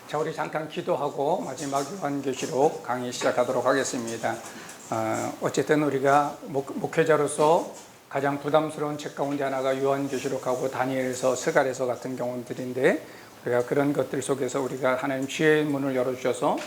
자, 우리 잠깐 기도하고 마지막 요한계시록 강의 시작하도록 하겠습니다. 어쨌든 우리가 목회자로서 가장 부담스러운 책 가운데 하나가 요한계시록하고 다니엘서, 스가랴서 같은 경우들인데, 우리가 그런 것들 속에서 우리가 하나님 지혜의 문을 열어주셔서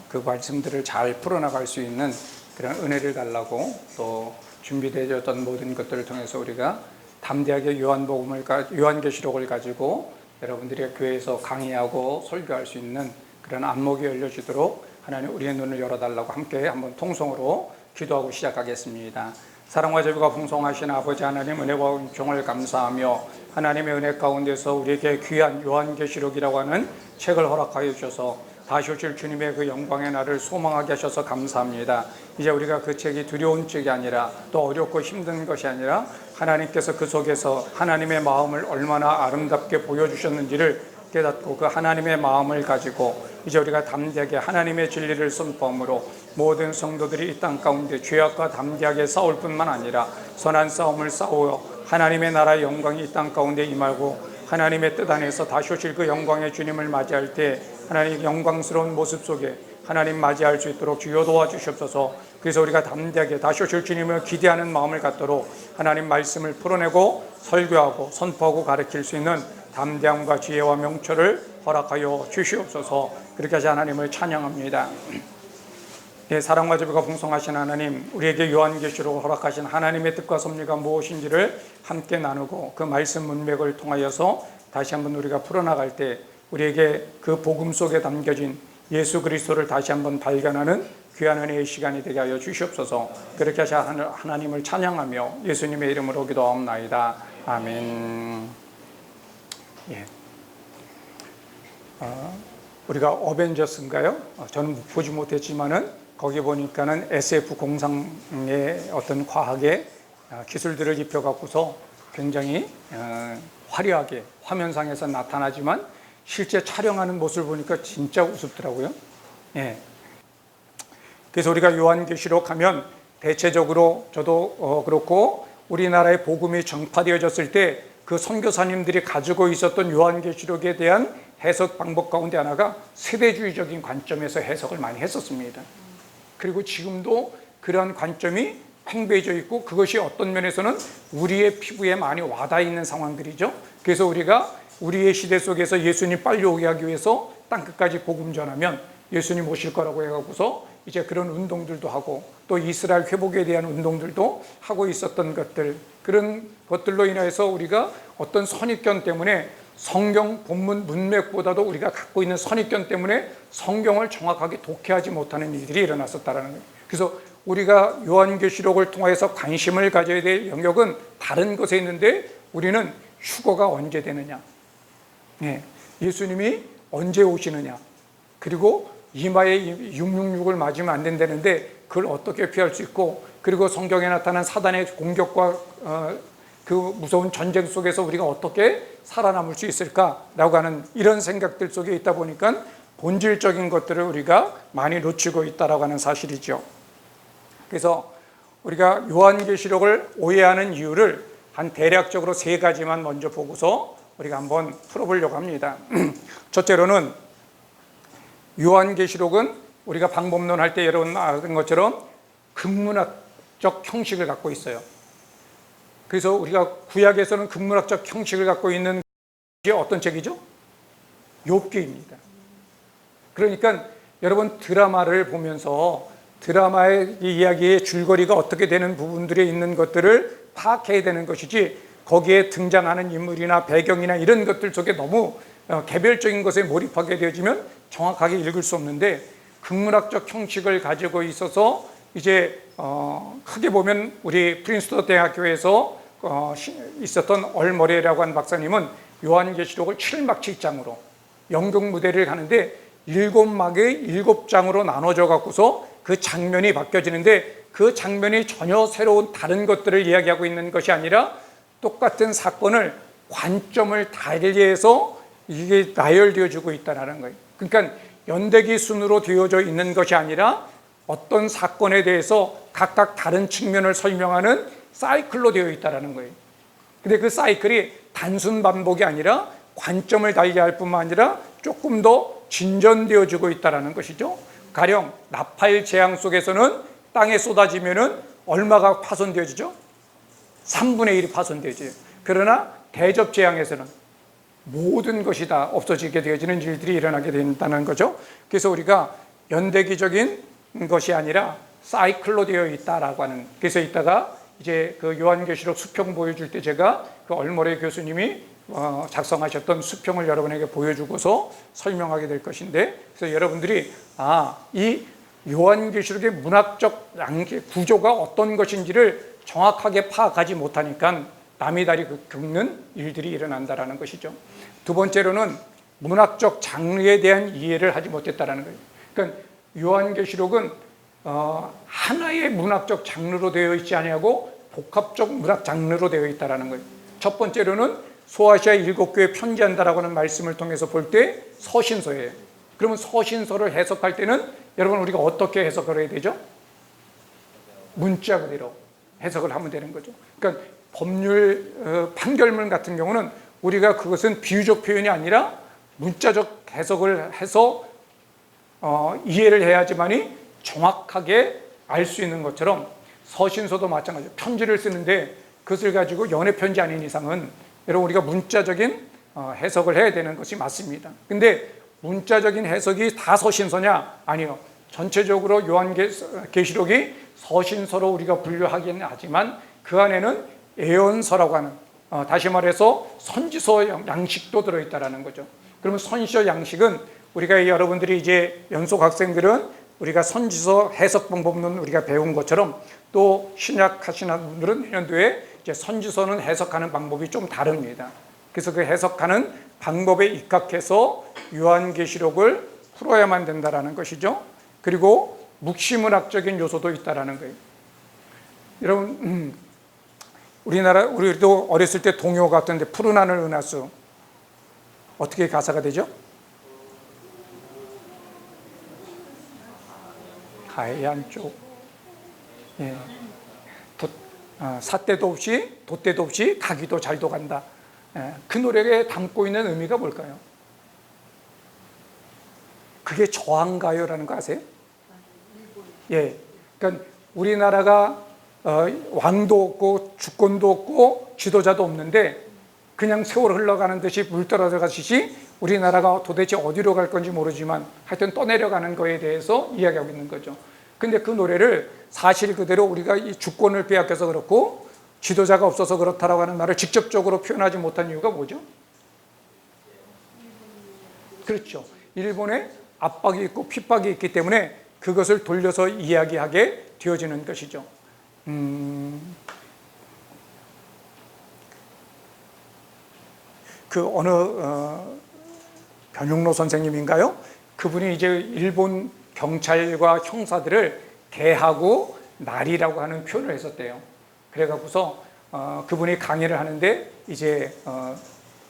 그 말씀들을 잘 풀어나갈 수 있는 그런 은혜를 달라고, 또 준비되어졌던 모든 것들을 통해서 우리가 담대하게 요한계시록을 가지고 여러분들이 교회에서 강의하고 설교할 수 있는 그런 안목이 열려지도록 하나님 우리의 눈을 열어달라고 함께 한번 통성으로 기도하고 시작하겠습니다. 사랑과 자비가 풍성하신 아버지 하나님, 은혜와 은총을 감사하며 하나님의 은혜 가운데서 우리에게 귀한 요한계시록이라고 하는 책을 허락하여 주셔서 다시 오실 주님의 그 영광의 날을 소망하게 하셔서 감사합니다. 이제 우리가 그 책이 두려운 책이 아니라, 또 어렵고 힘든 것이 아니라, 하나님께서 그 속에서 하나님의 마음을 얼마나 아름답게 보여주셨는지를 깨닫고 그 하나님의 마음을 가지고 이제 우리가 담대하게 하나님의 진리를 선포함으로 모든 성도들이 이 땅 가운데 죄악과 담대하게 싸울 뿐만 아니라 선한 싸움을 싸우어 하나님의 나라의 영광이 이 땅 가운데 임하고 하나님의 뜻 안에서 다시 오실 그 영광의 주님을 맞이할 때 하나님 영광스러운 모습 속에 하나님 맞이할 수 있도록 주여 도와주시옵소서. 그래서 우리가 담대하게 다시 오실 주님을 기대하는 마음을 갖도록 하나님 말씀을 풀어내고 설교하고 선포하고 가르칠 수 있는 담대함과 지혜와 명철을 허락하여 주시옵소서. 그렇게 하시 하나님을 찬양합니다. 예, 사랑과 자비가 풍성하신 하나님, 우리에게 요한계시록을 허락하신 하나님의 뜻과 섭리가 무엇인지를 함께 나누고 그 말씀 문맥을 통하여서 다시 한번 우리가 풀어나갈 때 우리에게 그 복음 속에 담겨진 예수 그리스도를 다시 한번 발견하는 귀한 은혜의 시간이 되게 하여 주시옵소서. 그렇게 하시 하나님을 찬양하며 예수님의 이름으로 기도하옵나이다. 아멘. 예. 우리가 어벤져스인가요? 저는 보지 못했지만은 거기 보니까는 SF 공상의 어떤 과학의 기술들을 입혀갖고서 굉장히 화려하게 화면상에서 나타나지만 실제 촬영하는 모습을 보니까 진짜 우습더라고요. 예. 그래서 우리가 요한계시록 하면 대체적으로 저도 그렇고 우리나라의 복음이 전파되어졌을 때 그 선교사님들이 가지고 있었던 요한계시록에 대한 해석 방법 가운데 하나가 세대주의적인 관점에서 해석을 많이 했었습니다. 그리고 지금도 그러한 관점이 팽배해져 있고 그것이 어떤 면에서는 우리의 피부에 많이 와닿아 있는 상황들이죠. 그래서 우리가 우리의 시대 속에서 예수님 빨리 오게 하기 위해서 땅끝까지 복음 전하면 예수님 오실 거라고 해갖고서 이제 그런 운동들도 하고 또 이스라엘 회복에 대한 운동들도 하고 있었던 것들, 그런 것들로 인해서 우리가 어떤 선입견 때문에 성경 본문 문맥보다도 우리가 갖고 있는 선입견 때문에 성경을 정확하게 독해하지 못하는 일들이 일어났었다는 거예요. 그래서 우리가 요한계시록을 통해서 관심을 가져야 될 영역은 다른 것에 있는데 우리는 휴거가 언제 되느냐, 예수님이 언제 오시느냐, 그리고 이마에 666을 맞으면 안 된다는데 그걸 어떻게 피할 수 있고, 그리고 성경에 나타난 사단의 공격과 그 무서운 전쟁 속에서 우리가 어떻게 살아남을 수 있을까라고 하는 이런 생각들 속에 있다 보니까 본질적인 것들을 우리가 많이 놓치고 있다라고 하는 사실이죠. 그래서 우리가 요한계시록을 오해하는 이유를 한 대략적으로 3가지만 먼저 보고서 우리가 한번 풀어보려고 합니다. 첫째로는 요한계시록은 우리가 방법론 할 때 여러분 아는 것처럼 극문학적 형식을 갖고 있어요. 그래서 우리가 구약에서는 극문학적 형식을 갖고 있는 게 어떤 책이죠? 욥기입니다. 그러니까 여러분 드라마를 보면서 드라마의 이야기의 줄거리가 어떻게 되는 부분들에 있는 것들을 파악해야 되는 것이지, 거기에 등장하는 인물이나 배경이나 이런 것들 속에 너무 개별적인 것에 몰입하게 되어지면 정확하게 읽을 수 없는데, 극문학적 형식을 가지고 있어서 이제 크게 보면 우리 프린스턴 대학교에서 있었던 얼머레라고 하는 박사님은 요한계시록을 7막 7장으로 연극 무대를 하는데 7막의 7장으로 나눠져 갖고서 그 장면이 바뀌어지는데, 그 장면이 전혀 새로운 다른 것들을 이야기하고 있는 것이 아니라 똑같은 사건을 관점을 달리해서 이게 나열되어지고 있다는 거예요. 그러니까 연대기 순으로 되어져 있는 것이 아니라 어떤 사건에 대해서 각각 다른 측면을 설명하는 사이클로 되어 있다는 거예요. 근데 그 사이클이 단순 반복이 아니라 관점을 달리할 뿐만 아니라 조금 더 진전되어지고 있다는 것이죠. 가령 나팔 재앙 속에서는 땅에 쏟아지면은 얼마가 파손되어지죠? 3분의 1이 파손되어져요. 그러나 대접 재앙에서는 모든 것이 다 없어지게 되어지는 일들이 일어나게 된다는 거죠. 그래서 우리가 연대기적인 것이 아니라 사이클로 되어 있다라고 하는, 그래서 이따가 이제 그 요한계시록 수평 보여줄 때 제가 그 얼머레 교수님이 작성하셨던 수평을 여러분에게 보여주고서 설명하게 될 것인데, 그래서 여러분들이 이 요한계시록의 문학적 구조가 어떤 것인지를 정확하게 파악하지 못하니까 남이 다리 긁는 일들이 일어난다는 것이죠. 두 번째로는 문학적 장르에 대한 이해를 하지 못했다는 거예요. 그러니까 요한계시록은 하나의 문학적 장르로 되어 있지 아니하고 복합적 문학 장르로 되어 있다는 거예요. 첫 번째로는 소아시아 7교회에 편지한다라고 하는 말씀을 통해서 볼 때 서신서예요. 그러면 서신서를 해석할 때는 여러분 우리가 어떻게 해석을 해야 되죠? 문자 그대로 해석을 하면 되는 거죠. 그러니까 법률 판결문 같은 경우는 우리가 그것은 비유적 표현이 아니라 문자적 해석을 해서 이해를 해야지만이 정확하게 알 수 있는 것처럼 서신서도 마찬가지예요. 편지를 쓰는데 그것을 가지고 연애 편지 아닌 이상은 여러분 우리가 문자적인 해석을 해야 되는 것이 맞습니다. 근데 문자적인 해석이 다 서신서냐? 아니요. 전체적으로 요한계시록이 서신서로 우리가 분류하기는 하지만 그 안에는 예언서라고 하는, 다시 말해서 선지서 양식도 들어있다는 거죠. 그러면 선지서 양식은 우리가 여러분들이 이제 연속 학생들은 우리가 선지서 해석 방법론 우리가 배운 것처럼 또 신약 하시는 분들은 내년도에 이제 선지서는 해석하는 방법이 좀 다릅니다. 그래서 그 해석하는 방법에 입각해서 요한계시록을 풀어야만 된다는 것이죠. 그리고 묵시문학적인 요소도 있다는 거예요. 여러분 우리도 어렸을 때 동요 같은데 푸른 하늘 은하수 어떻게 가사가 되죠? 하얀 쪽, 예. 삿대도 없이 돛대도 없이 가기도 잘도 간다. 그 노래에 담고 있는 의미가 뭘까요? 그게 저항가요라는 거 아세요? 예. 그러니까 우리나라가 왕도 없고 주권도 없고 지도자도 없는데 그냥 세월 흘러가는 듯이 물 떨어져 가듯이 우리나라가 도대체 어디로 갈 건지 모르지만 하여튼 떠내려가는 거에 대해서 이야기하고 있는 거죠. 근데 그 노래를 사실 그대로 우리가 이 주권을 빼앗겨서 그렇고 지도자가 없어서 그렇다라고 하는 말을 직접적으로 표현하지 못한 이유가 뭐죠? 그렇죠. 일본에 압박이 있고 핍박이 있기 때문에 그것을 돌려서 이야기하게 되어지는 것이죠. 그 어느 변용로 선생님인가요? 그분이 이제 일본 경찰과 형사들을 개하고 날이라고 하는 표현을 했었대요. 그래갖고서 그분이 강의를 하는데 이제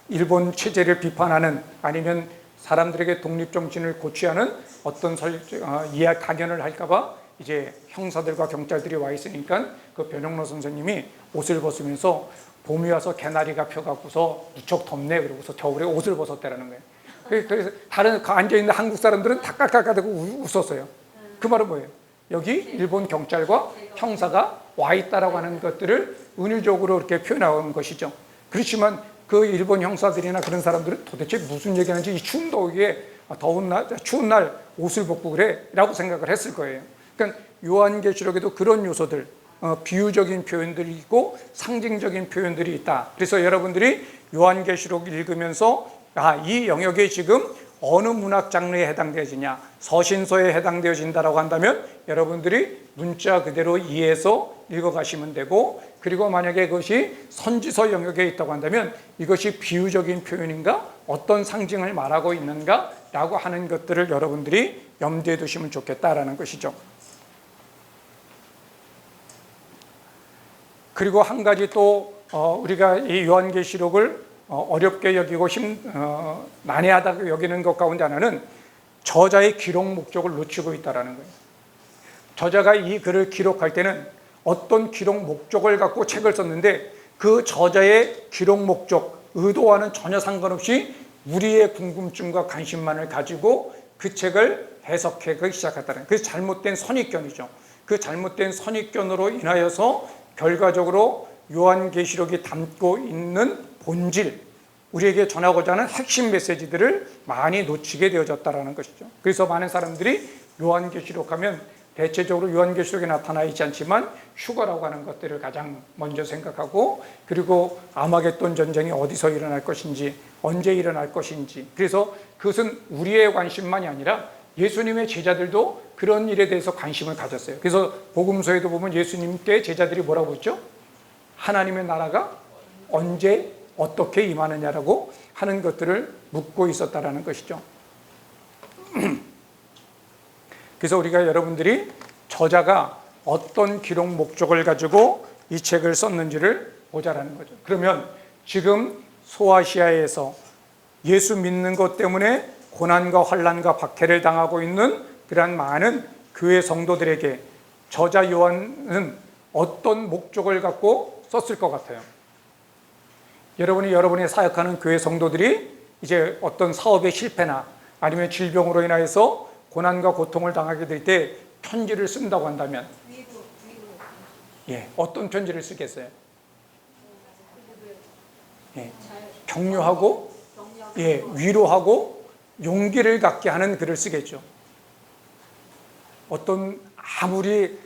일본 체제를 비판하는 아니면 사람들에게 독립정신을 고취하는 어떤 강연을 할까봐 이제 형사들과 경찰들이 와 있으니까 그 변영로 선생님이 옷을 벗으면서 봄이 와서 개나리가 펴갖고서 무척 덥네 그러고서 겨울에 옷을 벗었다라는 거예요. 그래서 다른 앉아있는 한국 사람들은 다 깔깔깔대고 웃었어요. 그 말은 뭐예요? 여기 일본 경찰과 형사가 와 있다라고 하는 것들을 은유적으로 이렇게 표현하는 것이죠. 그렇지만 그 일본 형사들이나 그런 사람들은 도대체 무슨 얘기하는지 이 추운 더위에 추운 날 옷을 벗고 그래? 라고 생각을 했을 거예요. 그러니까 요한계시록에도 그런 요소들, 비유적인 표현들이 있고 상징적인 표현들이 있다. 그래서 여러분들이 요한계시록 읽으면서 이 영역에 지금 어느 문학 장르에 해당되어지냐, 서신서에 해당되어진다라고 한다면 여러분들이 문자 그대로 이해해서 읽어가시면 되고, 그리고 만약에 그것이 선지서 영역에 있다고 한다면 이것이 비유적인 표현인가, 어떤 상징을 말하고 있는가 라고 하는 것들을 여러분들이 염두에 두시면 좋겠다라는 것이죠. 그리고 한 가지 또 우리가 이 요한계시록을 어렵게 여기고 난해하다고 여기는 것 가운데 하나는 저자의 기록 목적을 놓치고 있다는 거예요. 저자가 이 글을 기록할 때는 어떤 기록 목적을 갖고 책을 썼는데 그 저자의 기록 목적, 의도와는 전혀 상관없이 우리의 궁금증과 관심만을 가지고 그 책을 해석하기 시작했다는, 그 잘못된 선입견이죠. 그 잘못된 선입견으로 인하여서 결과적으로 요한계시록이 담고 있는 본질, 우리에게 전하고자 하는 핵심 메시지들을 많이 놓치게 되어졌다는 것이죠. 그래서 많은 사람들이 요한계시록 하면 대체적으로 요한계시록에 나타나 있지 않지만 휴거라고 하는 것들을 가장 먼저 생각하고, 그리고 아마겟돈 전쟁이 어디서 일어날 것인지, 언제 일어날 것인지, 그래서 그것은 우리의 관심만이 아니라 예수님의 제자들도 그런 일에 대해서 관심을 가졌어요. 그래서 복음서에도 보면 예수님께 제자들이 뭐라고 했죠? 하나님의 나라가 언제 어떻게 임하느냐라고 하는 것들을 묻고 있었다라는 것이죠. 그래서 우리가 여러분들이 저자가 어떤 기록 목적을 가지고 이 책을 썼는지를 보자라는 거죠. 그러면 지금 소아시아에서 예수 믿는 것 때문에 고난과 환난과 박해를 당하고 있는 그러한 많은 교회 성도들에게 저자 요한은 어떤 목적을 갖고 썼을 것 같아요? 여러분이 사역하는 교회 성도들이 이제 어떤 사업의 실패나 아니면 질병으로 인하여서 고난과 고통을 당하게 될 때 편지를 쓴다고 한다면 어떤 편지를 쓰겠어요? 격려하고 위로하고 용기를 갖게 하는 글을 쓰겠죠. 어떤 아무리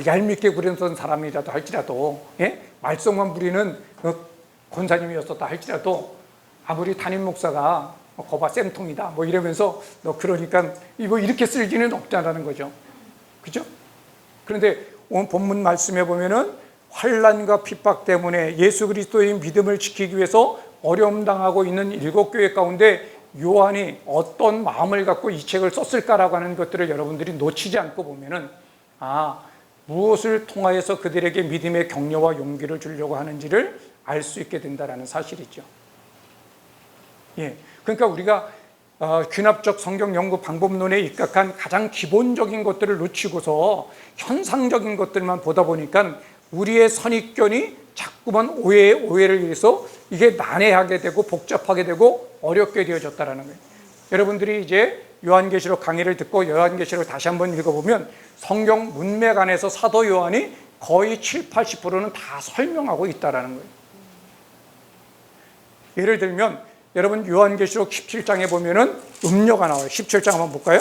얄밉게 부렸던 사람이라도 할지라도, 말썽만 부리는 권사님이었었다 할지라도, 아무리 담임 목사가 거봐 쌤통이다 뭐 이러면서 너 그러니까 이거 이렇게 쓸지는 없다라는 거죠. 그죠? 그런데 오늘 본문 말씀에 보면은 환난과 핍박 때문에 예수 그리스도의 믿음을 지키기 위해서 어려움 당하고 있는 7교회 가운데 요한이 어떤 마음을 갖고 이 책을 썼을까라고 하는 것들을 여러분들이 놓치지 않고 보면은 무엇을 통하여서 그들에게 믿음의 격려와 용기를 주려고 하는지를 알 수 있게 된다라는 사실이죠. 그러니까 우리가 귀납적 성경 연구 방법론에 입각한 가장 기본적인 것들을 놓치고서 현상적인 것들만 보다 보니까 우리의 선입견이 자꾸만 오해를 위해서 이게 난해하게 되고 복잡하게 되고 어렵게 되어졌다는 거예요. 여러분들이 이제 요한계시록 강의를 듣고 요한계시록을 다시 한번 읽어보면 성경 문맥 안에서 사도 요한이 거의 70-80%는 다 설명하고 있다는 거예요. 예를 들면 여러분 요한계시록 17장에 보면은 음료가 나와요. 17장 한번 볼까요?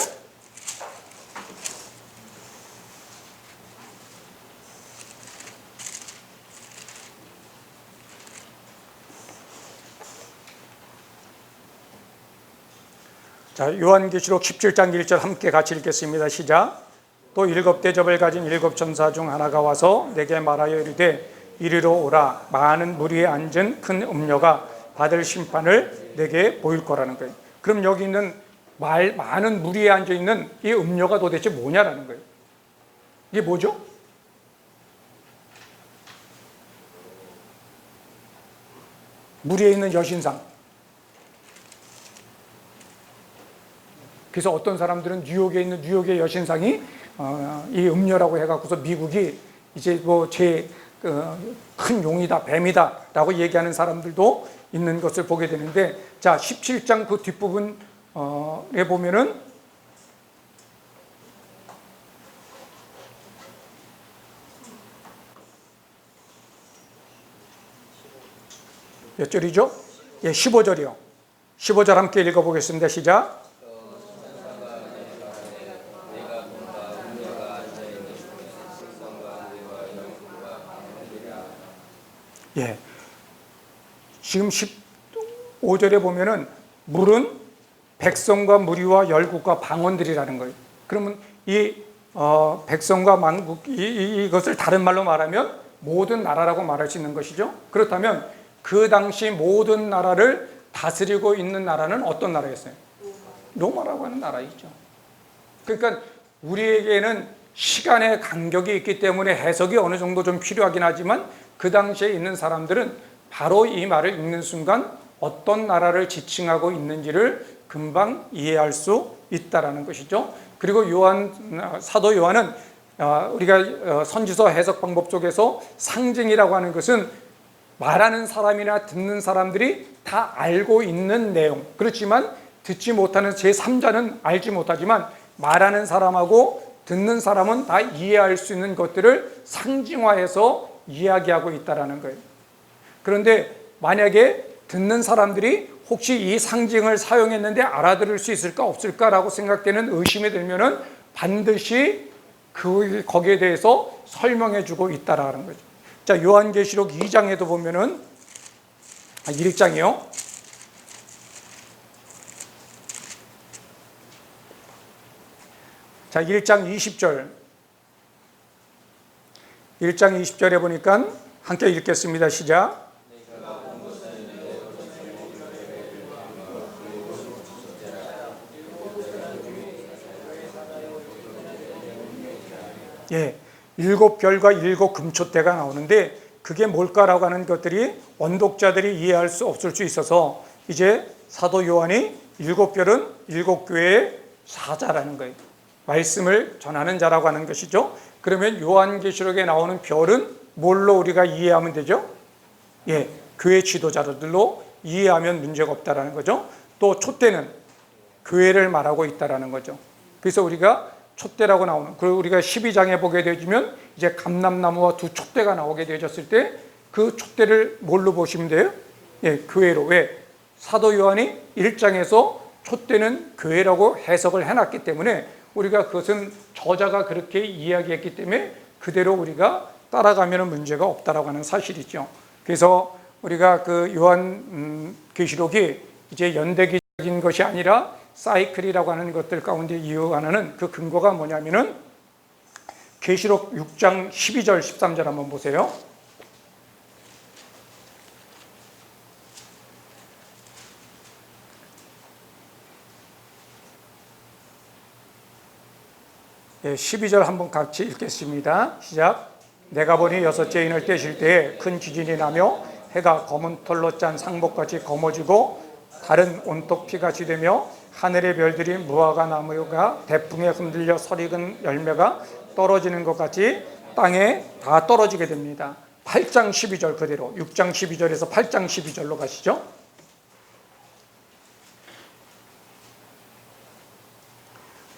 자, 요한계시록 17장 1절 함께 같이 읽겠습니다. 시작. 또 7 대접을 가진 7 천사 중 하나가 와서 내게 말하여 이르되 이리로 오라. 많은 무리에 앉은 큰 음료가 받을 심판을 내게 보일 거라는 거예요. 그럼 여기 있는 많은 무리에 앉아 있는 이 음료가 도대체 뭐냐라는 거예요. 이게 뭐죠? 무리에 있는 여신상. 그래서 어떤 사람들은 뉴욕에 있는 뉴욕의 여신상이 이 음료라고 해갖고서 미국이 이제 뭐 큰 용이다, 뱀이다라고 얘기하는 사람들도 있는 것을 보게 되는데, 자 17장 그 뒷부분에 보면은 몇 절이죠? 15절이요. 15절 함께 읽어보겠습니다. 시작. 지금 15절에 보면은 물은 백성과 무리와 열국과 방언들이라는 거예요. 그러면 이 백성과 만국 이것을 다른 말로 말하면 모든 나라라고 말할 수 있는 것이죠. 그렇다면 그 당시 모든 나라를 다스리고 있는 나라는 어떤 나라였어요? 로마라고 하는 나라이죠. 그러니까 우리에게는 시간의 간격이 있기 때문에 해석이 어느 정도 좀 필요하긴 하지만 그 당시에 있는 사람들은 바로 이 말을 읽는 순간 어떤 나라를 지칭하고 있는지를 금방 이해할 수 있다라는 것이죠. 그리고 사도 요한은 우리가 선지서 해석 방법 속에서 상징이라고 하는 것은 말하는 사람이나 듣는 사람들이 다 알고 있는 내용, 그렇지만 듣지 못하는 제3자는 알지 못하지만 말하는 사람하고 듣는 사람은 다 이해할 수 있는 것들을 상징화해서 이야기하고 있다는 거예요. 그런데 만약에 듣는 사람들이 혹시 이 상징을 사용했는데 알아들을 수 있을까 없을까라고 생각되는 의심이 들면은 반드시 거기에 대해서 설명해 주고 있다라는 거죠. 자, 요한계시록 2장에도 보면은 1장이요. 자, 1장 20절. 1장 20절에 보니까 함께 읽겠습니다. 시작. 예, 7별과 7금초대가 나오는데 그게 뭘까라고 하는 것들이 원독자들이 이해할 수 없을 수 있어서 이제 사도 요한이 7별은 7교회의 사자라는 거예요. 말씀을 전하는 자라고 하는 것이죠. 그러면 요한계시록에 나오는 별은 뭘로 우리가 이해하면 되죠? 예, 교회 지도자들로 이해하면 문제가 없다라는 거죠. 또 촛대는 교회를 말하고 있다라는 거죠. 그래서 우리가 촛대라고 나오는, 그리고 우리가 12장에 보게 되면 이제 감람나무와 두 촛대가 나오게 되어졌을 때 그 촛대를 뭘로 보시면 돼요? 예, 교회로. 왜? 사도 요한이 1장에서 촛대는 교회라고 해석을 해놨기 때문에 우리가 그것은 저자가 그렇게 이야기했기 때문에 그대로 우리가 따라가면 문제가 없다라고 하는 사실이죠. 그래서 우리가 그 요한 계시록이 이제 연대기적인 것이 아니라 사이클이라고 하는 것들 가운데 이유 하나는 그 근거가 뭐냐면은 계시록 6장 12절 13절 한번 보세요. 예, 12절 한번 같이 읽겠습니다. 시작. 내가 보니 여섯째 인을 떼실 때에 큰 지진이 나며 해가 검은 털로 짠 상복같이 검어지고 다른 온토피같이 되며 하늘의 별들이 무화과 나무가 대풍에 흔들려 설익은 열매가 떨어지는 것 같이 땅에 다 떨어지게 됩니다. 8장 12절 그대로 6장 12절에서 8장 12절로 가시죠.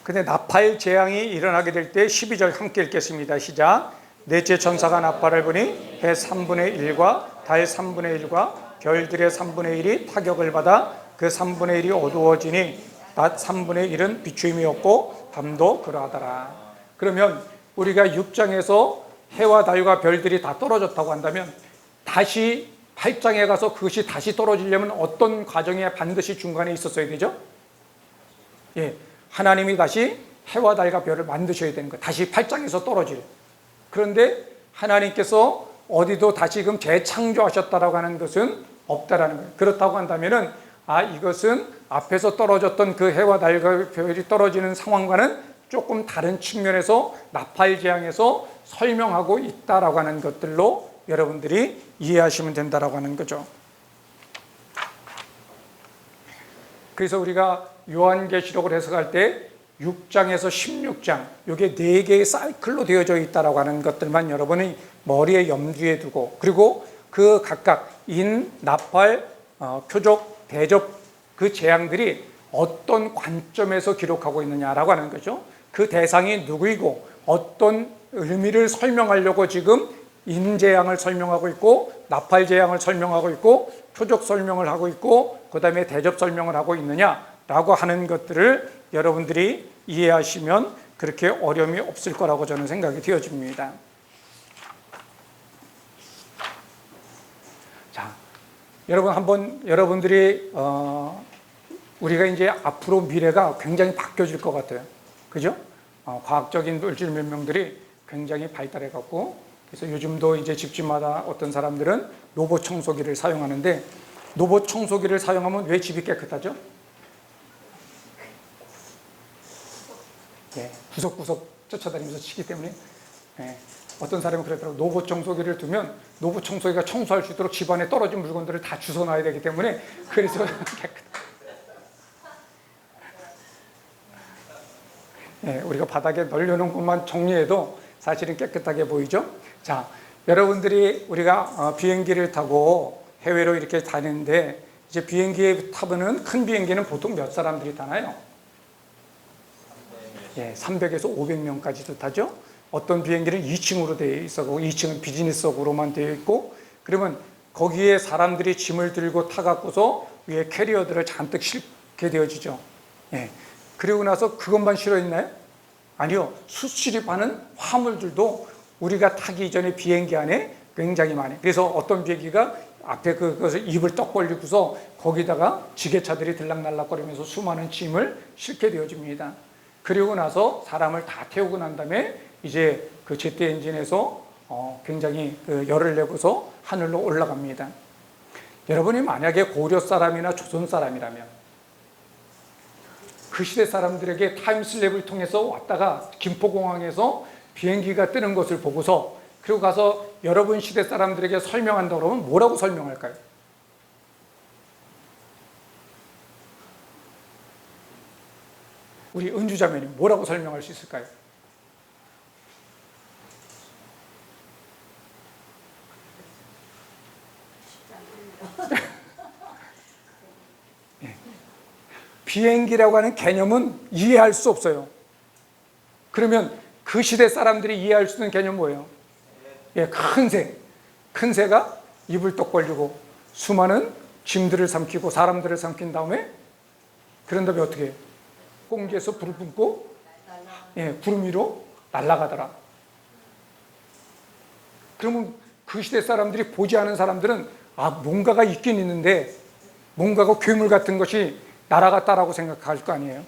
근데 나팔 재앙이 일어나게 될 때 12절 함께 읽겠습니다. 시작. 넷째 천사가 나팔을 부니 해 3분의 1과 달 3분의 1과 별들의 3분의 1이 타격을 받아 그 3분의 1이 어두워지니 낮 3분의 1은 비추임이 없고 밤도 그러하더라. 그러면 우리가 6장에서 해와 달과 별들이 다 떨어졌다고 한다면 다시 8장에 가서 그것이 다시 떨어지려면 어떤 과정이 반드시 중간에 있었어야 되죠? 예, 하나님이 다시 해와 달과 별을 만드셔야 되는 거예요. 다시 8장에서 떨어질. 그런데 하나님께서 어디도 다시금 재창조하셨다라고 하는 것은 없다라는 거예요. 그렇다고 한다면은 이것은 앞에서 떨어졌던 그 해와 달과 별이 떨어지는 상황과는 조금 다른 측면에서 나팔 재앙에서 설명하고 있다라고 하는 것들로 여러분들이 이해하시면 된다라고 하는 거죠. 그래서 우리가 요한계시록을 해석할 때 6장에서 16장 이게 4개의 사이클로 되어져 있다라고 하는 것들만 여러분이 머리에 염두에 두고, 그리고 그 각각 인, 나팔, 표적, 대접 그 재앙들이 어떤 관점에서 기록하고 있느냐라고 하는 거죠. 그 대상이 누구이고 어떤 의미를 설명하려고 지금 인재앙을 설명하고 있고 나팔 재앙을 설명하고 있고 표적 설명을 하고 있고 그 다음에 대접 설명을 하고 있느냐라고 하는 것들을 여러분들이 이해하시면 그렇게 어려움이 없을 거라고 저는 생각이 되어집니다. 자, 여러분 한번 여러분들이 우리가 이제 앞으로 미래가 굉장히 바뀌어질 것 같아요. 그죠? 과학적인 물질 문명들이 굉장히 발달해 갖고, 그래서 요즘도 이제 집집마다 어떤 사람들은 로봇 청소기를 사용하는데, 로봇 청소기를 사용하면 왜 집이 깨끗하죠? 네, 구석구석 쫓아다니면서 치기 때문에. 네, 어떤 사람은 그러더라고요. 로봇 청소기를 두면 로봇 청소기가 청소할 수 있도록 집안에 떨어진 물건들을 다 주워놔야 되기 때문에 그래서 깨끗하다. 네, 우리가 바닥에 널려놓은 것만 정리해도 사실은 깨끗하게 보이죠. 자, 여러분들이 우리가 비행기를 타고 해외로 이렇게 다니는데 이제 비행기에 타보는 큰 비행기는 보통 몇 사람들이 타나요? 300에서 500명까지도 타죠. 어떤 비행기는 2층으로 되어 있어고 2층은 비즈니스석으로만 되어 있고, 그러면 거기에 사람들이 짐을 들고 타갖고서 위에 캐리어들을 잔뜩 싣게 되어지죠. 그리고 나서 그것만 실어 있나요? 아니요. 수출입하는 화물들도 우리가 타기 전에 비행기 안에 굉장히 많이. 그래서 어떤 비행기가 앞에 그것을 입을 떡 벌리고서 거기다가 지게차들이 들락날락거리면서 수많은 짐을 싣게 되어집니다. 그리고 나서 사람을 다 태우고 난 다음에 이제 그 제트 엔진에서 굉장히 그 열을 내고서 하늘로 올라갑니다. 여러분이 만약에 고려 사람이나 조선 사람이라면 그 시대 사람들에게 타임슬랩을 통해서 왔다가 김포공항에서 비행기가 뜨는 것을 보고서 그리고 가서 여러분 시대 사람들에게 설명한다 그러면 뭐라고 설명할까요? 우리 은주자매님 뭐라고 설명할 수 있을까요? 비행기라고 하는 개념은 이해할 수 없어요. 그러면 그 시대 사람들이 이해할 수 있는 개념은 뭐예요? 큰 새. 큰 새가 입을 똑 벌리고 수많은 짐들을 삼키고 사람들을 삼킨 다음에 그런 다음에 어떻게 해요? 공기에서 불을 뿜고 구름 위로 날아가더라. 그러면 그 시대 사람들이 보지 않은 사람들은 뭔가가 있긴 있는데 뭔가가 괴물 같은 것이 날아갔다라고 생각할 거 아니에요.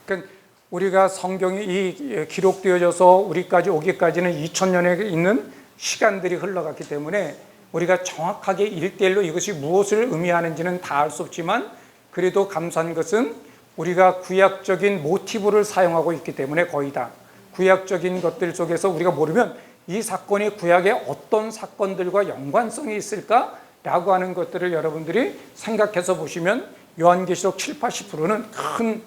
그러니까 우리가 성경이 이 기록되어져서 우리까지 오기까지는 2000년에 있는 시간들이 흘러갔기 때문에 우리가 정확하게 1:1로 이것이 무엇을 의미하는지는 다 알 수 없지만 그래도 감사한 것은 우리가 구약적인 모티브를 사용하고 있기 때문에 거의 다 구약적인 것들 속에서 우리가 모르면 이 사건이 구약의 어떤 사건들과 연관성이 있을까라고 하는 것들을 여러분들이 생각해서 보시면 요한계시록 70~80%는 큰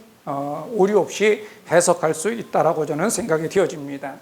오류 없이 해석할 수 있다라고 저는 생각이 되어집니다.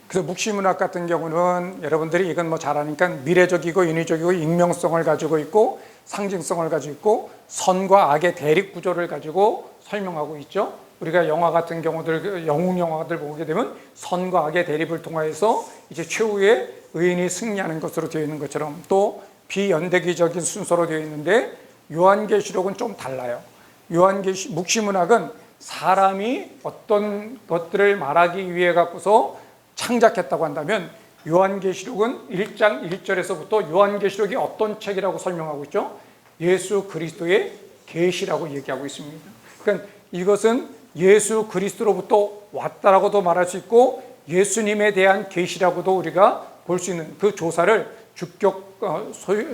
그래서 묵시문학 같은 경우는 여러분들이 이건 뭐 잘 아니까 미래적이고 인위적이고 익명성을 가지고 있고 상징성을 가지고 있고 선과 악의 대립 구조를 가지고 설명하고 있죠. 우리가 영화 같은 경우들, 영웅 영화들 보게 되면 선과 악의 대립을 통하여서 이제 최후의 의인이 승리하는 것으로 되어 있는 것처럼 또 비연대기적인 순서로 되어 있는데 요한계시록은 좀 달라요. 묵시문학은 사람이 어떤 것들을 말하기 위해 갖고서 창작했다고 한다면 요한계시록은 1장 1절에서부터 요한계시록이 어떤 책이라고 설명하고 있죠? 예수 그리스도의 계시라고 얘기하고 있습니다. 그러니까 이것은 예수 그리스도로부터 왔다라고도 말할 수 있고 예수님에 대한 계시라고도 우리가 볼 수 있는 그 조사를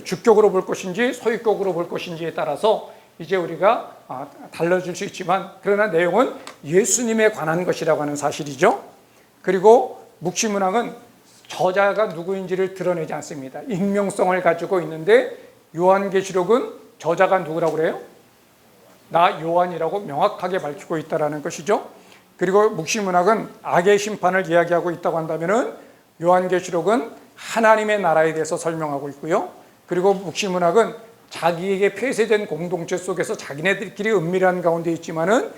주격으로 볼 것인지 소유격으로 볼 것인지에 따라서 이제 우리가 달라질 수 있지만 그러나 내용은 예수님에 관한 것이라고 하는 사실이죠. 그리고 묵시문학은 저자가 누구인지를 드러내지 않습니다. 익명성을 가지고 있는데 요한계시록은 저자가 누구라고 그래요? 나 요한이라고 명확하게 밝히고 있다는 것이죠. 그리고 묵시문학은 악의 심판을 이야기하고 있다고 한다면 요한계시록은 하나님의 나라에 대해서 설명하고 있고요. 그리고 묵시문학은 자기에게 폐쇄된 공동체 속에서 자기네들끼리 은밀한 가운데 있지만은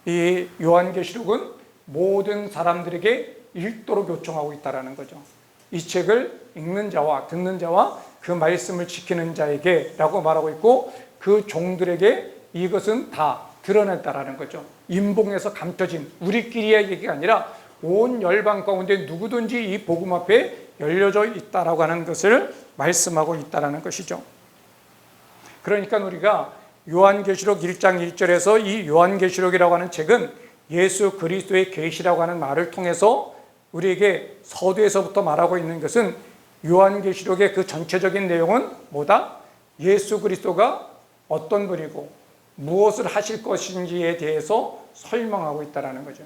이 요한계시록은 모든 사람들에게 읽도록 요청하고 있다는 거죠. 이 책을 읽는 자와 듣는 자와 그 말씀을 지키는 자에게 라고 말하고 있고 그 종들에게 이것은 다 드러냈다라는 거죠. 임봉에서 감춰진 우리끼리의 얘기가 아니라 온 열방 가운데 누구든지 이 복음 앞에 열려져 있다라고 하는 것을 말씀하고 있다라는 것이죠. 그러니까 우리가 요한계시록 1장 1절에서 이 요한계시록이라고 하는 책은 예수 그리스도의 계시라고 하는 말을 통해서 우리에게 서두에서부터 말하고 있는 것은 요한계시록의 그 전체적인 내용은 뭐다? 예수 그리스도가 어떤 분이고 무엇을 하실 것인지에 대해서 설명하고 있다는 거죠.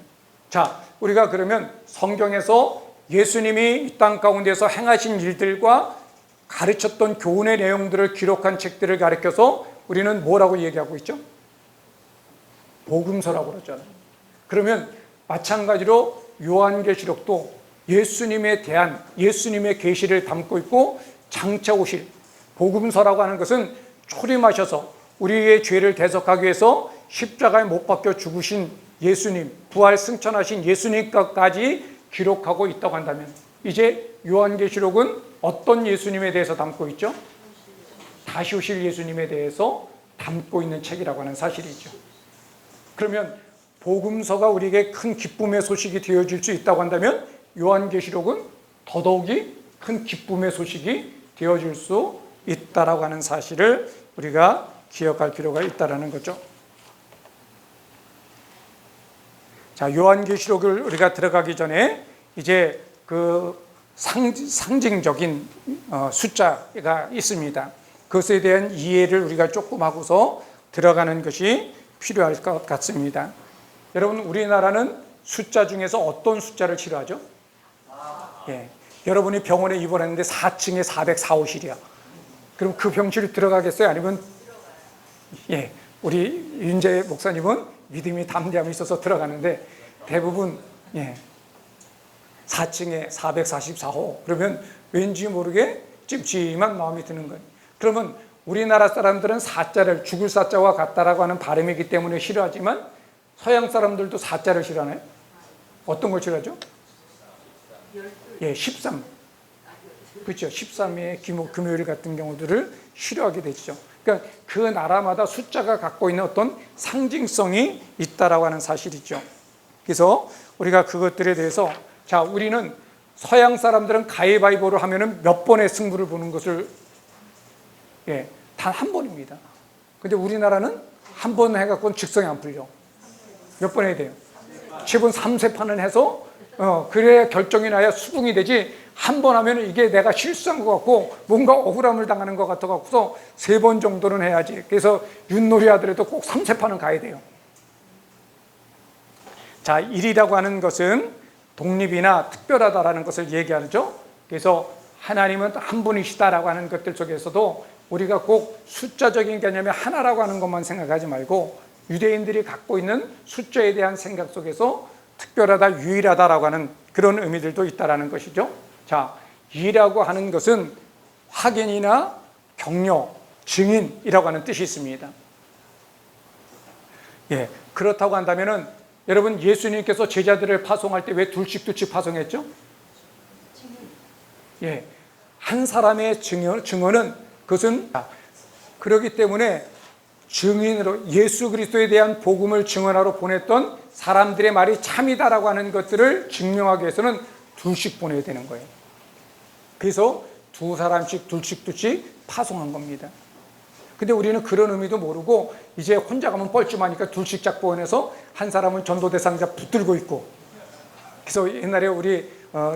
자, 우리가 그러면 성경에서 예수님이 이 땅 가운데서 행하신 일들과 가르쳤던 교훈의 내용들을 기록한 책들을 가리켜서 우리는 뭐라고 얘기하고 있죠? 복음서라고 그러잖아요. 그러면 마찬가지로 요한계시록도 예수님에 대한 예수님의 계시를 담고 있고 장차 오실 복음서라고 하는 것은 초림하셔서 우리의 죄를 대속하기 위해서 십자가에 못 박혀 죽으신 예수님, 부활 승천하신 예수님까지 기록하고 있다고 한다면, 이제 요한계시록은 어떤 예수님에 대해서 담고 있죠? 다시 오실 예수님에 대해서 담고 있는 책이라고 하는 사실이죠. 그러면 복음서가 우리에게 큰 기쁨의 소식이 되어질 수 있다고 한다면, 요한계시록은 더더욱이 큰 기쁨의 소식이 되어질 수 있다라고 하는 사실을 우리가 기억할 필요가 있다라는 거죠. 자, 요한계시록을 우리가 들어가기 전에 이제 그 상징적인 숫자가 있습니다. 그것에 대한 이해를 우리가 조금 하고서 들어가는 것이 필요할 것 같습니다. 여러분, 우리나라는 숫자 중에서 어떤 숫자를 치료하죠? 예, 여러분이 병원에 입원했는데 4층에 404호실이야. 그럼 그 병실 들어가겠어요? 아니면 우리 윤재 목사님은 믿음이 담대함이 있어서 들어가는데 대부분 4층에 444호 그러면 왠지 모르게 찜찜한 마음이 드는 거예요. 그러면 우리나라 사람들은 사자를 죽을 사자와 같다라고 하는 발음이기 때문에 싫어하지만 서양 사람들도 사자를 싫어하나요? 어떤 걸 싫어하죠? 13. 그렇죠. 13의 금요일 같은 경우들을 싫어하게 되죠. 그러니까 그 나라마다 숫자가 갖고 있는 어떤 상징성이 있다라고 하는 사실이죠. 그래서 우리가 그것들에 대해서, 자, 우리는 서양 사람들은 가위바위보를 하면은 몇 번의 승부를 보는 것을 단 한 번입니다. 근데 우리나라는 한 번 해갖고는 직성이 안 풀려. 몇 번 해야 돼요? 최근 3세판은 해서 그래야 결정이 나야 수긍이 되지. 한 번 하면 이게 내가 실수한 것 같고 뭔가 억울함을 당하는 것 같아서 3번 정도는 해야지. 그래서 윷놀이 하더라도 꼭 3세판은 가야 돼요. 자, 일이라고 하는 것은 독립이나 특별하다라는 것을 얘기하죠. 그래서 하나님은 한 분이시다라고 하는 것들 속에서도 우리가 꼭 숫자적인 개념이 하나라고 하는 것만 생각하지 말고 유대인들이 갖고 있는 숫자에 대한 생각 속에서 특별하다, 유일하다라고 하는 그런 의미들도 있다라는 것이죠. 자, 이라고 하는 것은 확인이나 격려, 증인이라고 하는 뜻이 있습니다. 그렇다고 한다면은 여러분, 예수님께서 제자들을 파송할 때 왜 둘씩 파송했죠? 한 사람의 증언은 그것은 그렇기 때문에 증인으로 예수 그리스도에 대한 복음을 증언하러 보냈던 사람들의 말이 참이다라고 하는 것들을 증명하기 위해서는 둘씩 보내야 되는 거예요. 그래서 2사람씩 둘씩 파송한 겁니다. 근데 우리는 그런 의미도 모르고 이제 혼자 가면 뻘쭘하니까 둘씩 짝 보내서 한 사람은 전도 대상자 붙들고 있고, 그래서 옛날에 우리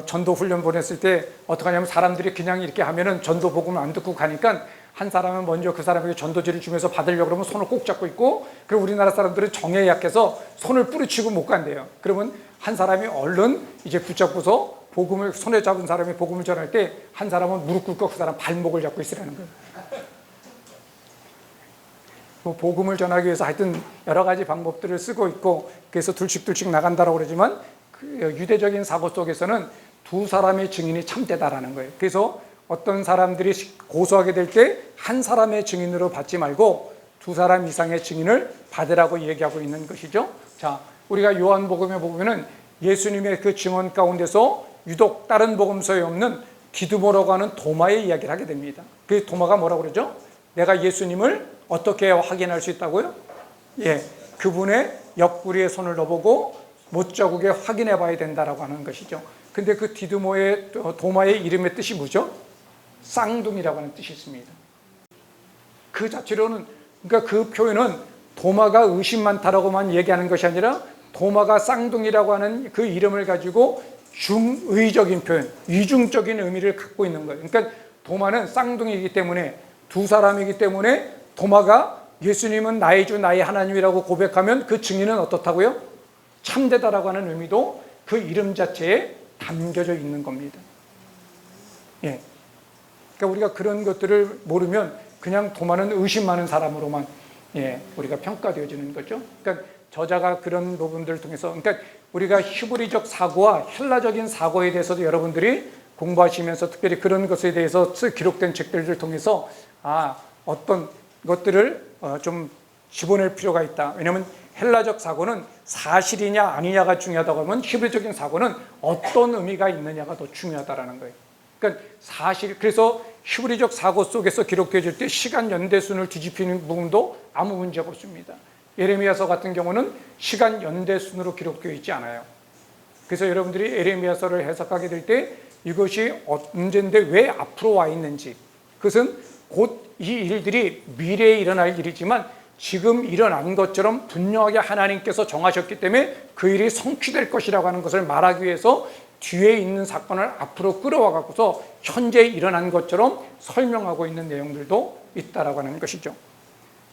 전도 훈련 보냈을 때 어떻게 하냐면 사람들이 그냥 이렇게 하면은 전도 복음을 안 듣고 가니까 한 사람은 먼저 그 사람에게 전도지를 주면서 받으려고 그러면 손을 꼭 잡고 있고, 그리고 우리나라 사람들은 정에 약해서 손을 뿌리치고 못 간대요. 그러면 한 사람이 얼른 이제 붙잡고서 복음을 손에 잡은 사람이 복음을 전할 때 한 사람은 무릎 꿇고 그 사람 발목을 잡고 있으라는 거예요. 복음을 전하기 위해서 하여튼 여러 가지 방법들을 쓰고 있고, 그래서 둘씩 나간다라고 그러지만 그 유대적인 사고 속에서는 2사람의 증인이 참되다라는 거예요. 그래서 어떤 사람들이 고소하게 될 때 한 사람의 증인으로 받지 말고 2사람 이상의 증인을 받으라고 얘기하고 있는 것이죠. 자, 우리가 요한복음에 보면은 예수님의 그 증언 가운데서 유독 다른 복음서에 없는 디두모라고 하는 도마의 이야기를 하게 됩니다. 그 도마가 뭐라고 그러죠? 내가 예수님을 어떻게 확인할 수 있다고요? 그분의 옆구리에 손을 넣어보고 못자국에 확인해 봐야 된다라고 하는 것이죠. 근데 그 디두모의 도마의 이름의 뜻이 뭐죠? 쌍둥이라고 하는 뜻이 있습니다. 그 자체로는, 그러니까 그 표현은 도마가 의심 많다라고만 얘기하는 것이 아니라 도마가 쌍둥이라고 하는 그 이름을 가지고 중의적인 표현, 이중적인 의미를 갖고 있는 거예요. 그러니까 도마는 쌍둥이이기 때문에 2사람이기 때문에 도마가 예수님은 나의 주 나의 하나님이라고 고백하면 그 증인은 어떻다고요? 참되다라고 하는 의미도 그 이름 자체에 담겨져 있는 겁니다. 그러니까 우리가 그런 것들을 모르면 그냥 도마는 의심 많은 사람으로만 우리가 평가되어지는 거죠. 그러니까 저자가 그런 부분들을 통해서, 그러니까 우리가 히브리적 사고와 헬라적인 사고에 대해서도 여러분들이 공부하시면서 특별히 그런 것에 대해서 기록된 책들을 통해서 어떤 것들을 좀 집어낼 필요가 있다. 왜냐하면 헬라적 사고는 사실이냐 아니냐가 중요하다고 하면 히브리적인 사고는 어떤 의미가 있느냐가 더 중요하다라는 거예요. 그러니까 사실, 그래서 히브리적 사고 속에서 기록되어질 때 시간 연대순을 뒤집히는 부분도 아무 문제가 없습니다. 예레미야서 같은 경우는 시간 연대순으로 기록되어 있지 않아요. 그래서 여러분들이 예레미야서를 해석하게 될 때 이것이 언제인데 왜 앞으로 와 있는지, 그것은 곧 이 일들이 미래에 일어날 일이지만 지금 일어난 것처럼 분명하게 하나님께서 정하셨기 때문에 그 일이 성취될 것이라고 하는 것을 말하기 위해서 뒤에 있는 사건을 앞으로 끌어와 갖고서 현재 일어난 것처럼 설명하고 있는 내용들도 있다라고 하는 것이죠.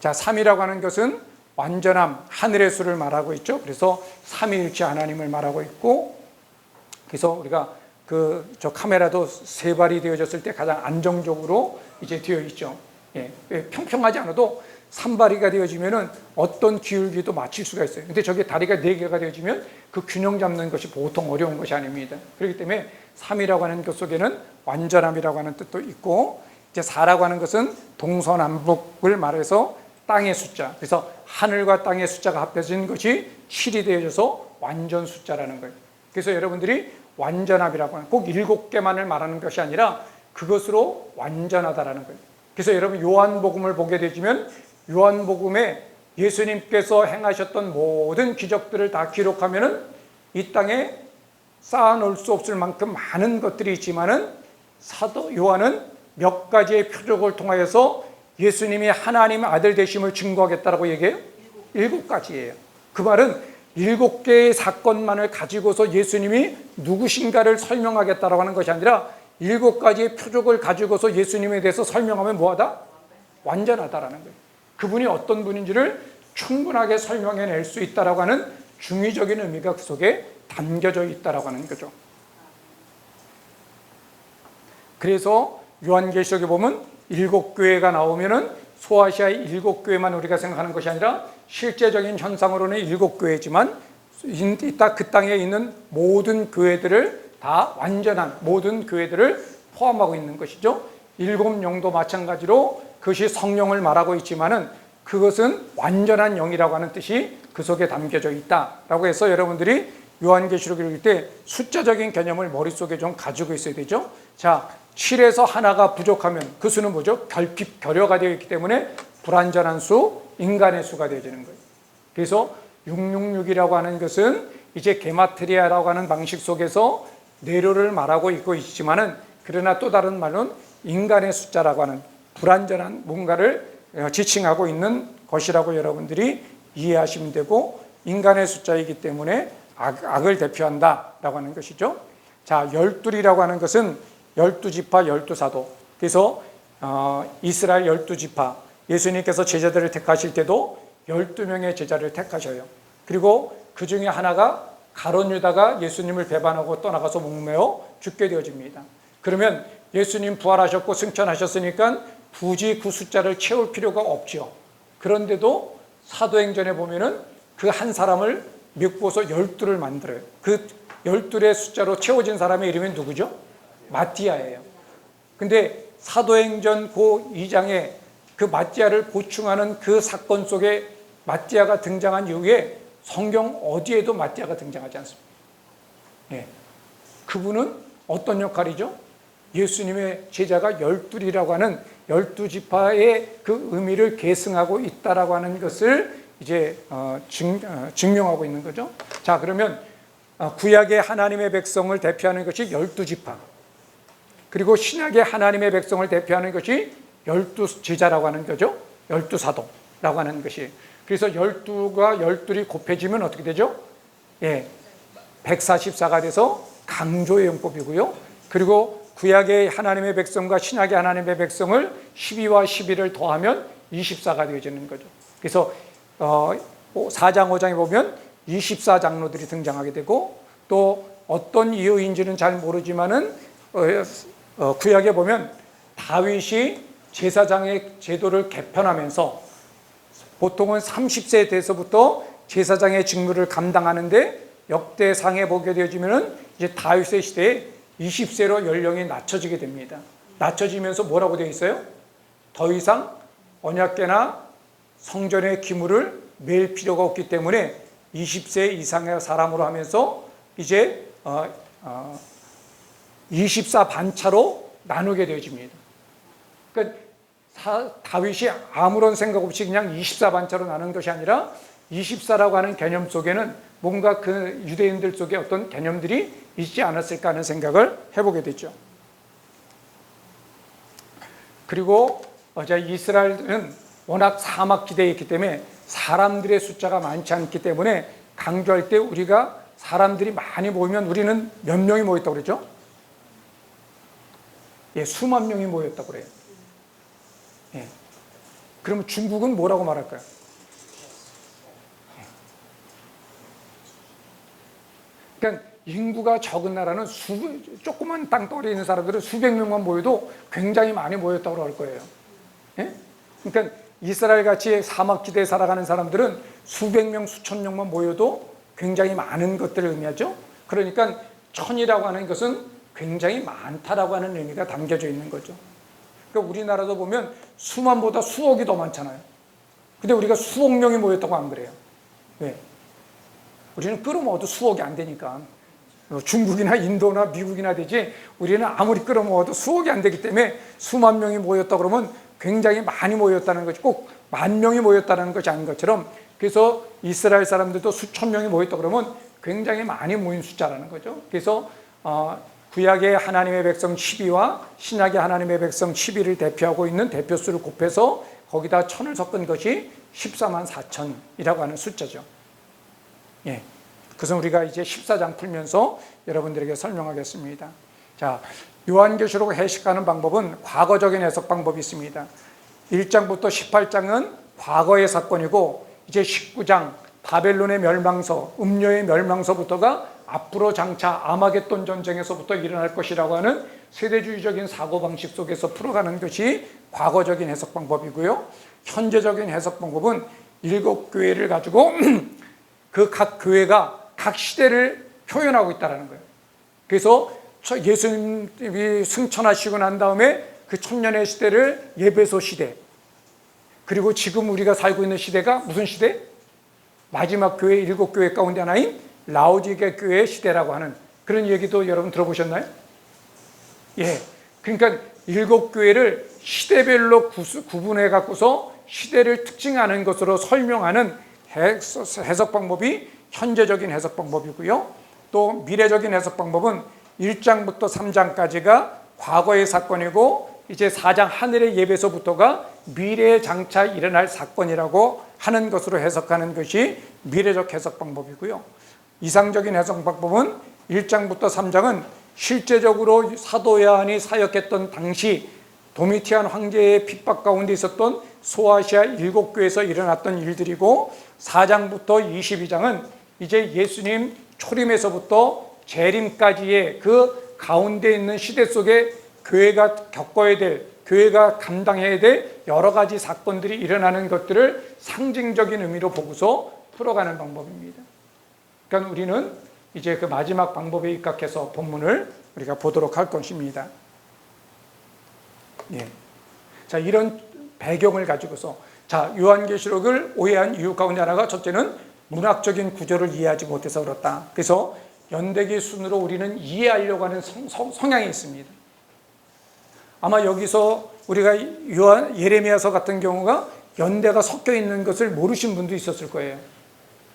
자, 3이라고 하는 것은 완전함, 하늘의 수를 말하고 있죠. 그래서 삼위일체 하나님을 말하고 있고, 그래서 우리가 저 카메라도 세 발이 되어졌을 때 가장 안정적으로 이제 되어 있죠. 평평하지 않아도 3발이가 되어지면은 어떤 기울기도 맞출 수가 있어요. 근데 저게 다리가 4개가 되어지면 그 균형 잡는 것이 보통 어려운 것이 아닙니다. 그렇기 때문에 3이라고 하는 것 속에는 완전함이라고 하는 뜻도 있고, 이제 4라고 하는 것은 동서남북을 말해서 땅의 숫자, 그래서 하늘과 땅의 숫자가 합해진 것이 7이 되어져서 완전 숫자라는 거예요. 그래서 여러분들이 완전함이라고 하는 꼭 7개만을 말하는 것이 아니라 그것으로 완전하다라는 거예요. 그래서 여러분 요한복음을 보게 되시면 요한복음에 예수님께서 행하셨던 모든 기적들을 다 기록하면은 이 땅에 쌓아놓을 수 없을 만큼 많은 것들이 있지만은 사도 요한은 몇 가지의 표적을 통하여서 예수님이 하나님의 아들 되심을 증거하겠다라고 얘기해요? 7가지예요. 그 말은 7개의 사건만을 가지고서 예수님이 누구신가를 설명하겠다라고 하는 것이 아니라 7가지의 표적을 가지고서 예수님에 대해서 설명하면 뭐하다? 완전하다라는 거예요. 그분이 어떤 분인지를 충분하게 설명해낼 수 있다라고 하는 중의적인 의미가 그 속에 담겨져 있다라고 하는 거죠. 그래서 요한계시록에 보면 7교회가 나오면은 소아시아의 7교회만 우리가 생각하는 것이 아니라 실제적인 현상으로는 7교회지만 그 땅에 있는 모든 교회들을 다 완전한 모든 교회들을 포함하고 있는 것이죠. 7영도 마찬가지로 그것이 성령을 말하고 있지만은 그것은 완전한 영이라고 하는 뜻이 그 속에 담겨져 있다라고 해서 여러분들이 요한계시록을 읽을 때 숫자적인 개념을 머릿속에 좀 가지고 있어야 되죠. 자, 7에서 하나가 부족하면 그 수는 뭐죠? 결여가 되어 있기 때문에 불완전한 수, 인간의 수가 되어지는 거예요. 그래서 666이라고 하는 것은 이제 게마트리아라고 하는 방식 속에서 내로를 말하고 있지만은 그러나 또 다른 말로는 인간의 숫자라고 하는 불완전한 뭔가를 지칭하고 있는 것이라고 여러분들이 이해하시면 되고, 인간의 숫자이기 때문에 악을 대표한다라고 하는 것이죠. 자, 12이라고 하는 것은 12지파 12사도. 그래서 이스라엘 12지파, 예수님께서 제자들을 택하실 때도 12명의 제자를 택하셔요. 그리고 그 중에 하나가 가룟 유다가 예수님을 배반하고 떠나가서 목매어 죽게 되어집니다. 그러면 예수님 부활하셨고 승천하셨으니까 굳이 그 숫자를 채울 필요가 없죠. 그런데도 사도행전에 보면은 그 한 사람을 메꾸어서 12를 만들어요. 그 12의 숫자로 채워진 사람의 이름이 누구죠? 마띠아예요. 근데 사도행전 그 2장에 그 마띠아를 보충하는 그 사건 속에 마띠아가 등장한 이후에 성경 어디에도 마띠아가 등장하지 않습니다. 그분은 어떤 역할이죠? 예수님의 제자가 12이라고 하는 12지파의 그 의미를 계승하고 있다라고 하는 것을 이제 증명하고 있는 거죠. 자, 그러면 구약의 하나님의 백성을 대표하는 것이 12지파, 그리고 신약의 하나님의 백성을 대표하는 것이 12제자라고 하는 거죠. 12사도라고 하는 것이. 그래서 12가 12이 곱해지면 어떻게 되죠? 144가 돼서 강조의 용법이고요. 그리고 구약의 하나님의 백성과 신약의 하나님의 백성을 12와 11을 더하면 24가 되어지는 거죠. 그래서 4장 5장에 보면 24장로들이 등장하게 되고, 또 어떤 이유인지는 잘 모르지만은 구약에 보면 다윗이 제사장의 제도를 개편하면서 보통은 30세에 돼서부터 제사장의 직무를 감당하는데 역대상에 보게 되어지면은 이제 다윗의 시대에 20세로 연령이 낮춰지게 됩니다. 낮춰지면서 뭐라고 되어 있어요? 더 이상 언약궤나 성전의 기물을 매일 필요가 없기 때문에 20세 이상의 사람으로 하면서 이제 24반차로 나누게 되어집니다. 그러니까 다윗이 아무런 생각 없이 그냥 24반차로 나눈 것이 아니라 24라고 하는 개념 속에는 뭔가 그 유대인들 속에 어떤 개념들이 있지 않았을까 하는 생각을 해보게 되죠. 그리고 이스라엘은 워낙 사막지대에 있기 때문에 사람들의 숫자가 많지 않기 때문에 강조할 때 우리가 사람들이 많이 모이면 우리는 몇 명이 모였다고 그러죠? 예, 수만 명이 모였다고 그래요. 예. 그러면 중국은 뭐라고 말할까요? 그러니까 인구가 적은 나라는 조그만 땅덩어리에 있는 사람들은 수백 명만 모여도 굉장히 많이 모였다고 할 거예요. 예? 그러니까 이스라엘 같이 사막지대에 살아가는 사람들은 수백 명, 수천 명만 모여도 굉장히 많은 것들을 의미하죠. 그러니까 천이라고 하는 것은 굉장히 많다라고 하는 의미가 담겨져 있는 거죠. 그러니까 우리나라도 보면 수만보다 수억이 더 많잖아요. 근데 우리가 수억 명이 모였다고 안 그래요. 왜? 우리는 끌어모아도 수억이 안 되니까. 중국이나 인도나 미국이나 되지 우리는 아무리 끌어모아도 수억이 안 되기 때문에 수만 명이 모였다 그러면 굉장히 많이 모였다는 것이 꼭 만 명이 모였다는 것이 아닌 것처럼, 그래서 이스라엘 사람들도 수천 명이 모였다 그러면 굉장히 많이 모인 숫자라는 거죠. 그래서 구약의 하나님의 백성 12와 신약의 하나님의 백성 12를 대표하고 있는 대표수를 곱해서 거기다 천을 섞은 것이 14만 4천이라고 하는 숫자죠. 예. 그것은 우리가 이제 14장 풀면서 여러분들에게 설명하겠습니다. 자, 요한계시록 해석하는 방법은 과거적인 해석 방법이 있습니다. 1장부터 18장은 과거의 사건이고, 이제 19장 바벨론의 멸망서, 음료의 멸망서부터가 앞으로 장차 아마겟돈 전쟁에서부터 일어날 것이라고 하는 세대주의적인 사고방식 속에서 풀어가는 것이 과거적인 해석 방법이고요. 현재적인 해석 방법은 7교회를 가지고 그 각 교회가 각 시대를 표현하고 있다는 거예요. 그래서 예수님이 승천하시고 난 다음에 그 천년의 시대를 예배소 시대, 그리고 지금 우리가 살고 있는 시대가 무슨 시대? 마지막 교회 7교회 가운데 하나인 라오디게 교회의 시대라고 하는 그런 얘기도 여러분 들어보셨나요? 예. 그러니까 7교회를 시대별로 구분해 갖고서 시대를 특징하는 것으로 설명하는 해석 방법이 현재적인 해석 방법이고요. 또 미래적인 해석 방법은 1장부터 3장까지가 과거의 사건이고, 이제 4장 하늘의 예배소부터가 미래에 장차 일어날 사건이라고 하는 것으로 해석하는 것이 미래적 해석 방법이고요. 이상적인 해석 방법은 1장부터 3장은 실제적으로 사도 요한이 사역했던 당시 도미티안 황제의 핍박 가운데 있었던 소아시아 7교회에서 일어났던 일들이고, 4장부터 22장은 이제 예수님 초림에서부터 재림까지의 그 가운데 있는 시대 속에 교회가 겪어야 될, 교회가 감당해야 될 여러 가지 사건들이 일어나는 것들을 상징적인 의미로 보고서 풀어가는 방법입니다. 그러니까 우리는 이제 그 마지막 방법에 입각해서 본문을 우리가 보도록 할 것입니다. 예. 자, 이런 배경을 가지고서, 자, 요한계시록을 오해한 이유 가운데 하나가, 첫째는 문학적인 구조를 이해하지 못해서 그렇다. 그래서 연대기 순으로 우리는 이해하려고 하는 성향이 있습니다. 아마 여기서 우리가 예레미야서 같은 경우가 연대가 섞여 있는 것을 모르신 분도 있었을 거예요.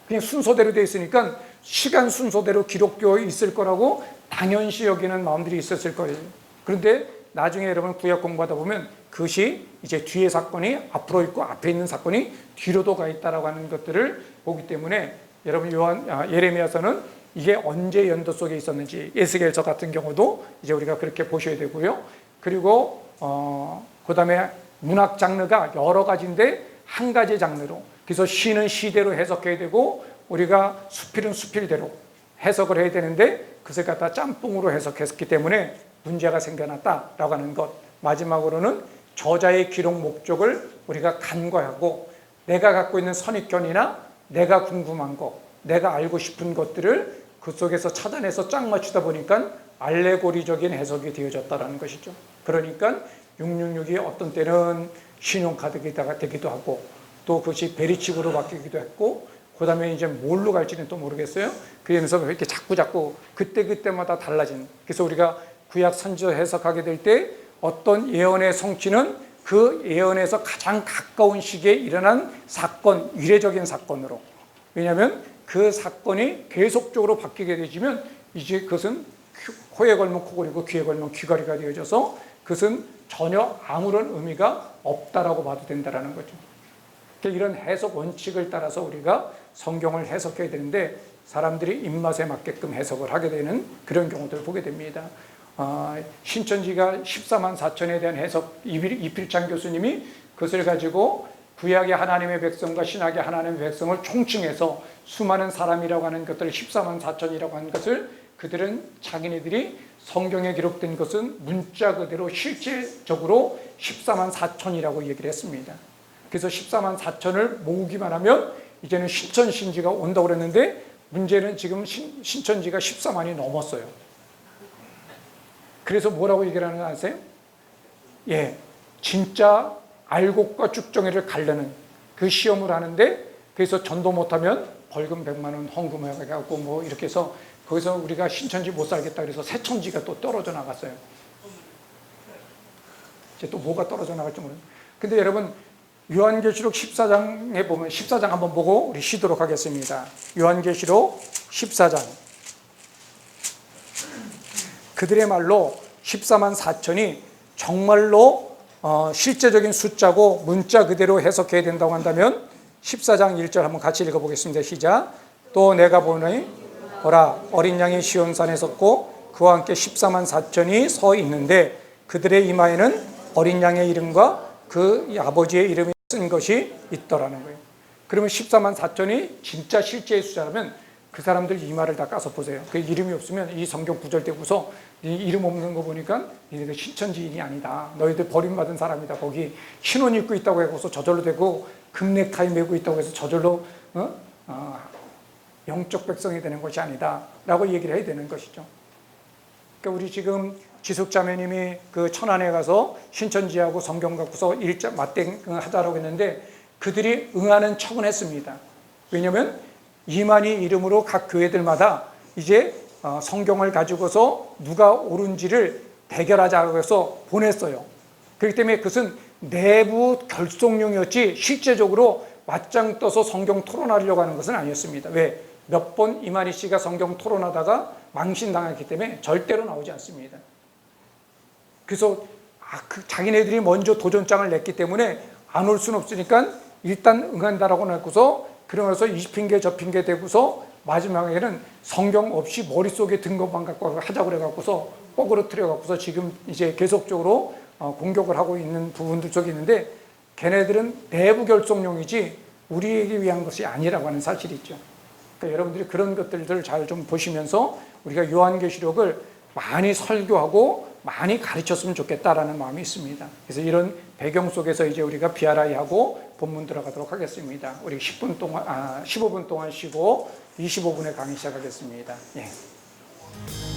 그냥 순서대로 되어 있으니까 시간 순서대로 기록되어 있을 거라고 당연시 여기는 마음들이 있었을 거예요. 그런데 나중에 여러분 구약 공부하다 보면 그것이 이제 뒤에 사건이 앞으로 있고 앞에 있는 사건이 뒤로도 가 있다라고 하는 것들을 보기 때문에, 여러분 예레미야서는 이게 언제 연도 속에 있었는지, 에스겔서 같은 경우도 이제 우리가 그렇게 보셔야 되고요. 그리고 그 다음에 문학 장르가 여러 가지인데 한 가지 장르로, 그래서 시는 시대로 해석해야 되고, 우리가 수필은 수필대로 해석을 해야 되는데 그것을 갖다 짬뽕으로 해석했기 때문에 문제가 생겨났다라고 하는 것. 마지막으로는 저자의 기록 목적을 우리가 간과하고, 내가 갖고 있는 선입견이나 내가 궁금한 것, 내가 알고 싶은 것들을 그 속에서 찾아내서 짝 맞추다 보니까 알레고리적인 해석이 되어졌다는 것이죠. 그러니까 666이 어떤 때는 신용카드가 되기도 하고 또 그것이 베리칩으로 바뀌기도 했고 그 다음에 이제 뭘로 갈지는 또 모르겠어요. 그러면서 이렇게 자꾸 그때마다 달라진. 그래서 우리가 구약 선지서 해석하게 될 때 어떤 예언의 성취는 그 예언에서 가장 가까운 시기에 일어난 사건, 이례적인 사건으로. 왜냐하면 그 사건이 계속적으로 바뀌게 되지면 이제 그것은 코에 걸면 코골이고 귀에 걸면 귀걸이가 되어져서 그것은 전혀 아무런 의미가 없다라고 봐도 된다는 거죠. 이런 해석 원칙을 따라서 우리가 성경을 해석해야 되는데 사람들이 입맛에 맞게끔 해석을 하게 되는 그런 경우들을 보게 됩니다. 신천지가 14만 4천에 대한 해석, 이필창 교수님이 그것을 가지고 구약의 하나님의 백성과 신약의 하나님의 백성을 총칭해서 수많은 사람이라고 하는 것들을 14만 4천이라고 하는 것을 그들은 자기네들이 성경에 기록된 것은 문자 그대로 실질적으로 14만 4천이라고 얘기를 했습니다. 그래서 14만 4천을 모으기만 하면 이제는 신천신지가 온다고 그랬는데 문제는 지금 신천지가 14만이 넘었어요. 그래서 뭐라고 얘기를 하는 거 아세요? 예, 진짜 알곡과 쭉정이를 가르는 그 시험을 하는데 그래서 전도 못하면 벌금 100만 원 헌금해가지고 뭐 이렇게 해서 거기서 우리가 신천지 못 살겠다 그래서 새천지가 또 떨어져 나갔어요. 이제 또 뭐가 떨어져 나갈지 모르겠어요. 근데 여러분 요한계시록 14장에 보면 14장 한번 보고 우리 쉬도록 하겠습니다. 요한계시록 14장. 그들의 말로 14만 4천이 정말로 실제적인 숫자고 문자 그대로 해석해야 된다고 한다면 14장 1절 한번 같이 읽어보겠습니다. 시작. 또 내가 보니 보라 어린 양이 시온산에 섰고 그와 함께 14만 4천이 서 있는데 그들의 이마에는 어린 양의 이름과 그 아버지의 이름이 쓴 것이 있더라는 거예요. 그러면 14만 4천이 진짜 실제의 숫자라면 그 사람들 이마를 다 까서 보세요. 그 이름이 없으면 이 성경 구절 떼고서 이 이름 없는 거 보니까 너희들 신천지인이 아니다. 너희들 버림받은 사람이다. 거기 신혼 입고 있다고 해서 저절로 되고 금넥타이 메고 있다고 해서 저절로 영적 백성이 되는 것이 아니다. 라고 얘기를 해야 되는 것이죠. 그러니까 우리 지금 지숙자매님이 그 천안에 가서 신천지하고 성경 갖고서 일자 맞대응 하자라고 했는데 그들이 응하는 척은 했습니다. 왜냐하면 이만희 이름으로 각 교회들마다 이제 성경을 가지고서 누가 옳은지를 대결하자고 해서 보냈어요. 그렇기 때문에 그것은 내부 결속용이었지 실제적으로 맞짱 떠서 성경 토론하려고 하는 것은 아니었습니다. 왜? 몇 번 이만희 씨가 성경 토론하다가 망신당했기 때문에 절대로 나오지 않습니다. 그래서 자기네들이 먼저 도전장을 냈기 때문에 안 올 수는 없으니까 일단 응한다라고 놓고서 그러면서 이 핑계 저 핑계 대고서 마지막에는 성경 없이 머릿속에 든 것만 갖고 하자고 그래갖고서 뻐그러 틀어갖고서 지금 이제 계속적으로 공격을 하고 있는 부분들 쪽이 있는데 걔네들은 내부 결속용이지 우리에게 위한 것이 아니라고 하는 사실이 있죠. 그러니까 여러분들이 그런 것들을 잘 좀 보시면서 우리가 요한계시록을 많이 설교하고 많이 가르쳤으면 좋겠다라는 마음이 있습니다. 그래서 이런 배경 속에서 이제 우리가 비아라이하고 본문 들어가도록 하겠습니다. 우리 15분 동안 쉬고 25분에 강의 시작하겠습니다. 예.